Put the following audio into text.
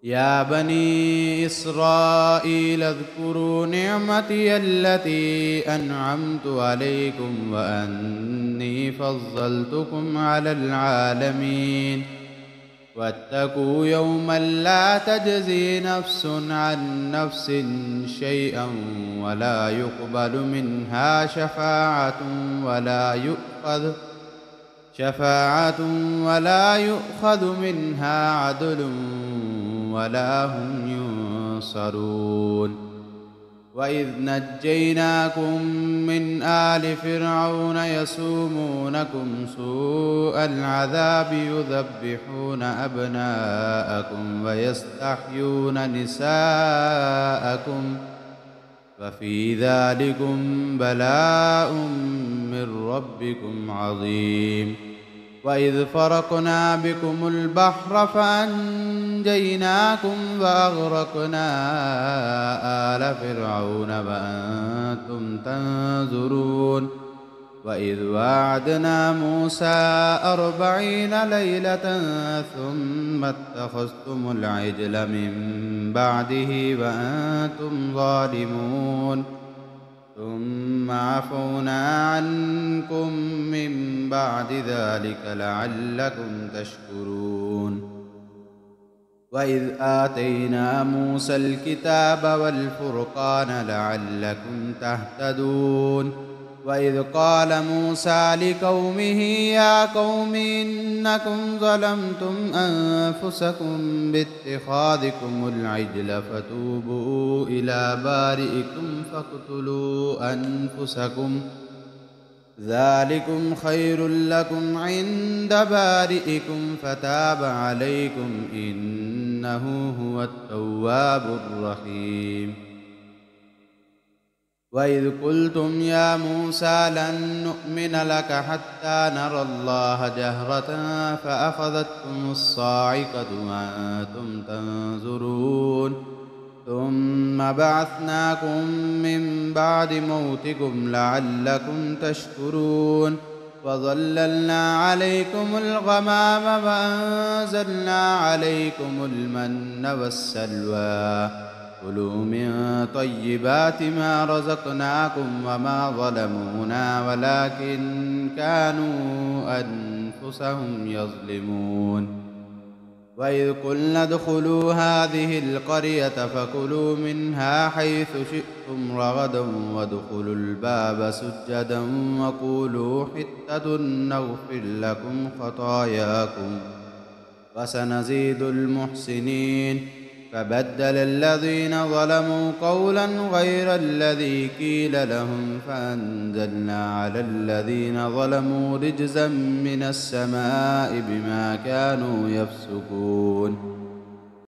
يا بني إسرائيل اذكروا نعمتي التي أنعمت عليكم وأني فضلتكم على العالمين واتقوا يوما لا تجزي نفس عن نفس شيئا ولا يقبل منها شفاعة ولا يؤخذ منها عدل ولا هم ينصرون. وإذ نجيناكم من آل فرعون يسومونكم سوء العذاب يذبحون أبناءكم ويستحيون نساءكم ففي ذلكم بلاء من ربكم عظيم. وإذ فرقنا بكم البحر فأنجيناكم وأغرقنا آل فرعون وأنتم تنظرون. وإذ واعدنا موسى 40 ليلة ثم اتخذتم العجل من بعده وأنتم ظالمون ثم عفونا عنكم من بعد ذلك لعلكم تشكرون. وإذ آتينا موسى الكتاب والفرقان لعلكم تهتدون. وإذ قال موسى لقومه يا قوم إنكم ظلمتم أنفسكم باتخاذكم العجل فتوبوا إلى بارئكم فاقتلوا أنفسكم ذلكم خير لكم عند بارئكم فتاب عليكم إنه هو التواب الرحيم. وإذ قلتم يا موسى لن نؤمن لك حتى نرى الله جهرة فأخذتكم الصاعقة وأنتم تنظرون ثم بعثناكم من بعد موتكم لعلكم تشكرون. وظللنا عليكم الغمام وأنزلنا عليكم المن والسلوى كلوا من طيبات ما رزقناكم وما ظلمونا ولكن كانوا أنفسهم يظلمون. وإذ قلنا ادخلوا هذه القرية فكلوا منها حيث شئتم رغدا وادخلوا الباب سجدا وقولوا حطة نغفر لكم خطاياكم وسنزيد المحسنين. فبدل الذين ظلموا قولا غير الذي قيل لهم فأنزلنا على الذين ظلموا رجزا من السماء بما كانوا يفسقون.